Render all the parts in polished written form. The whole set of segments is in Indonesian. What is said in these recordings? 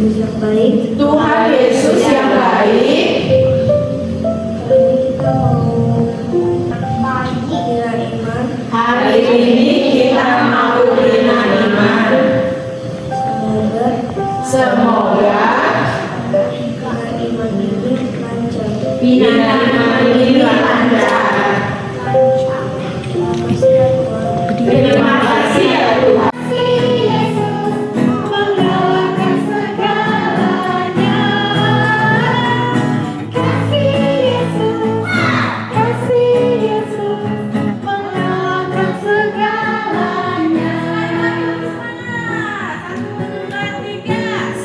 Yesus yang baik. Tuhan Yesus yang baik. Hari ini kita mau bina iman. Semoga bina iman ini lancar. Terima kasih ya Tuhan.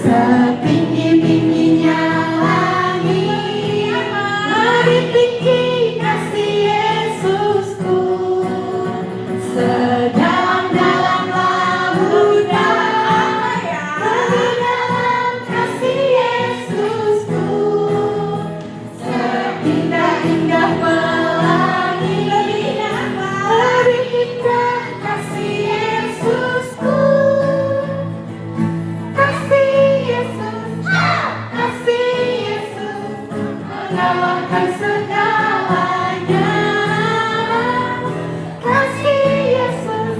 Setinggi-tingginya langit, lebih tinggi kasih Yesusku. Sedalam-dalam lautan, lebih dalam kasih Yesusku. Seindah-indah pelangi, lebih indah kasih Yesusku. Mengalahkan segalanya. Kasih Yesus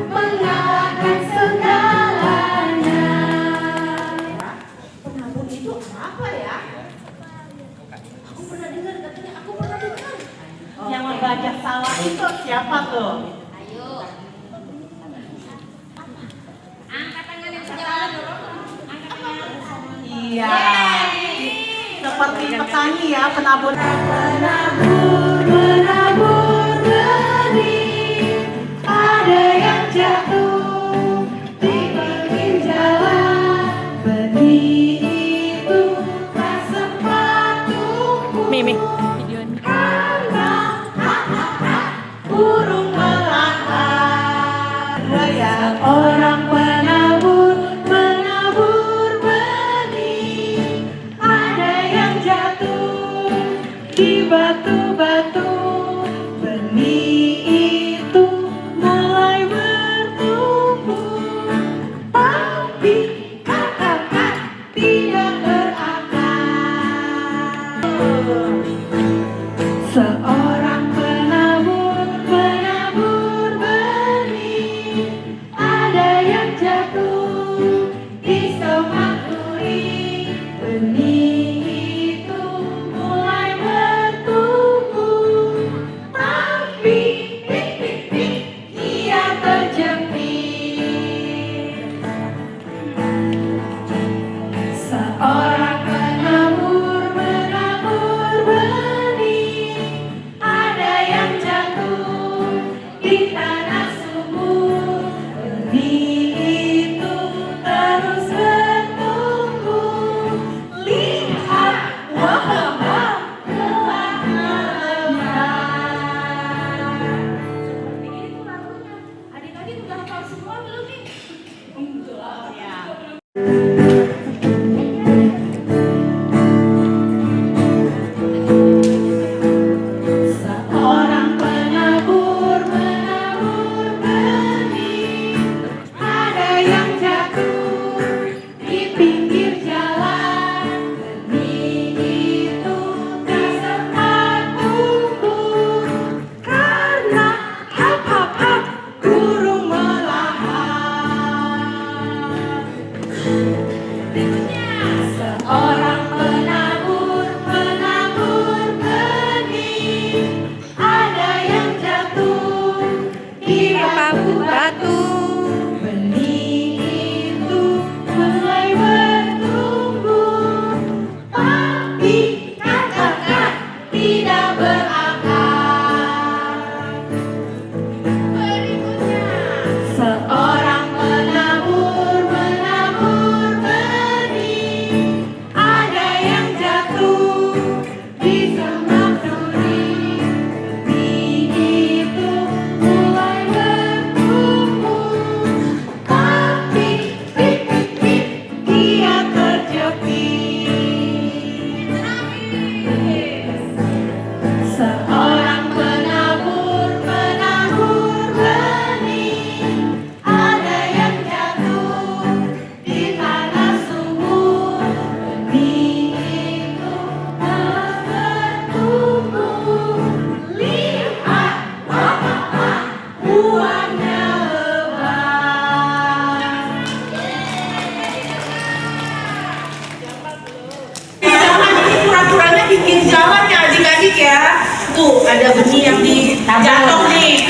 mengalahkan segalanya. Penabur itu apa ya? Aku pernah dengar, katanya aku pernah dengar. Yang membaca sawah itu siapa tuh? Ayo. Angkat tangan yang sejalan dorong. Angkat tangan. Iya. Seperti petani ya, penabur. Menabur benih, ada yang jatuh di pinggir jalan. Benih itu tak sempat tumbuh. Karena burung melangkah. Orang penabur menabur benih, ada yang jatuh di batu-batu. Benih itu mulai bertumbuh, tapi katakan tidak berakar. Seorang penabur menabur benih, ada yang jatuh di semak duri. Benih itu mulai bertumbuh, tapi ia terjepit. Seorang penabur menabur benih, ada yang jatuh di tanah subur. Benih itu terus bertumbuh. Lihat, wah, telah melebar.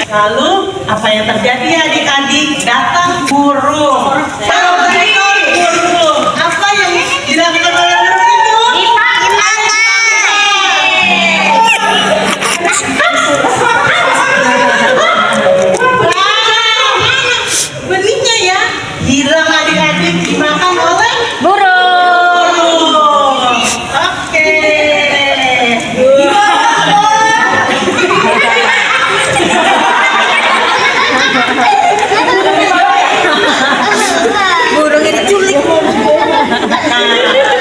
Lalu apa yang terjadi adik-adik? Datang burung. Satu ekor burung. Apa yang dilakukan oleh burung itu? Benihnya ya hilang adik-adik, dimakan oleh burung. Oke. Burungnya diculik.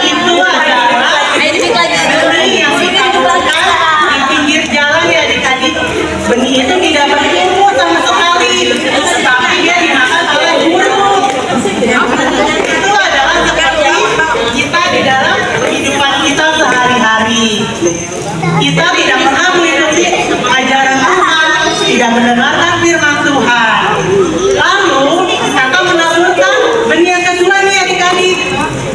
Itu adalah benih yang ditaburkan di pinggir jalan ya adik-adik. Benih itu tidak bertumbuh sama sekali, tetapi dia dimakan oleh burung. Itu adalah seperti kita di dalam kehidupan kita sehari-hari. Kita tidak pernah mengikuti ajaran Tuhan, tidak mendengarkan firman Tuhan. Lalu kakak menaburkan benih yang kedua nih adik-adik.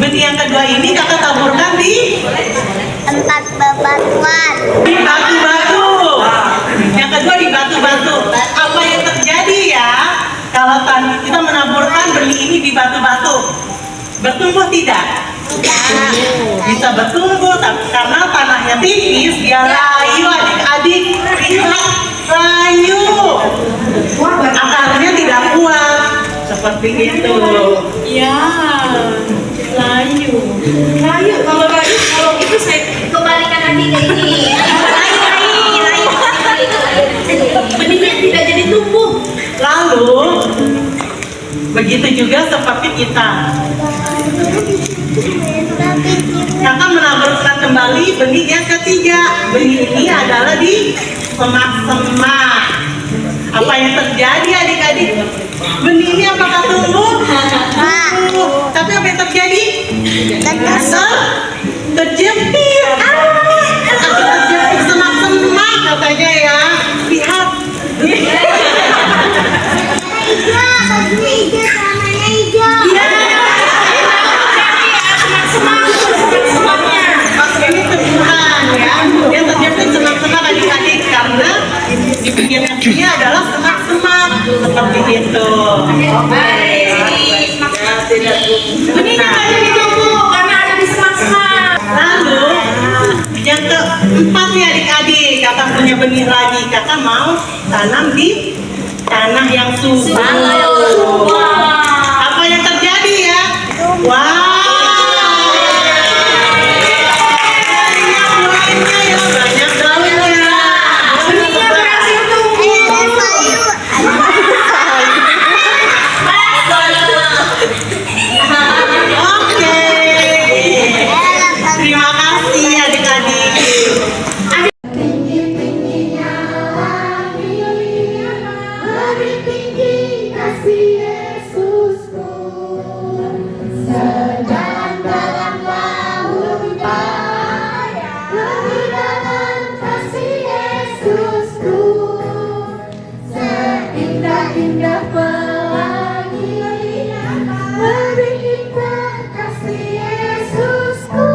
Benih yang kedua ini kakak taburkan di Tempat bebatuan. di batu-batu. Yang kedua di batu-batu. Apa yang terjadi ya kalau kita menaburkan benih ini di batu-batu? Bertumbuh tidak? Bisa bertumbuh, tapi karena tanahnya tipis, dia layu adik-adik. Lihat, layu. Akarnya tidak kuat. Seperti itu. Ya, layu. Layu, kalau layu, kalau itu saya Kembalikan lagi ke ini. benihnya tidak jadi tumbuh. Lalu, begitu juga seperti kita. Kakak menaburkan kembali benih yang ketiga. Benih ini adalah di semak-semak. Apa yang terjadi adik-adik? Benih ini apakah tumbuh? Tumbuh. Tapi apa yang terjadi? Terjepit. Terjepit semak-semak katanya ya. Lihat. Ini tumbuhan ya. Dia terjepit semak-semak adik-adik karena di pinggir kakinya adalah semak-semak seperti itu. Benihnya nggak jadi tumbuh karena ada di semak-semak. Lalu yang keempat nih adik-adik, kakak punya benih lagi. Kakak mau tanam di tanah yang subur. Apa yang terjadi ya? Wow. Banyak daunnya. Benihnya berhasil tumbuh. Oke. Terima kasih adik-adik. Lebih tinggi kasih Yesusku, sejalan dalam laut bahaya. Lebih dalam kasih Yesusku, seindah-indah pelangi. Lebih indah kasih Yesusku,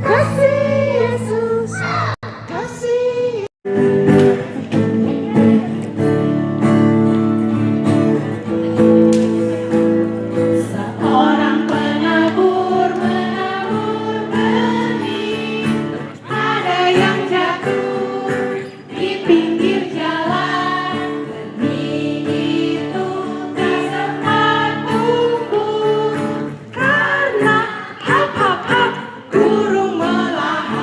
kasih Yesus, kasih. Seorang penabur benih, ada yang jatuh di pinggir jalan. Benih itu tak sempat tumbuh karena hap-hap-hap burung melahap.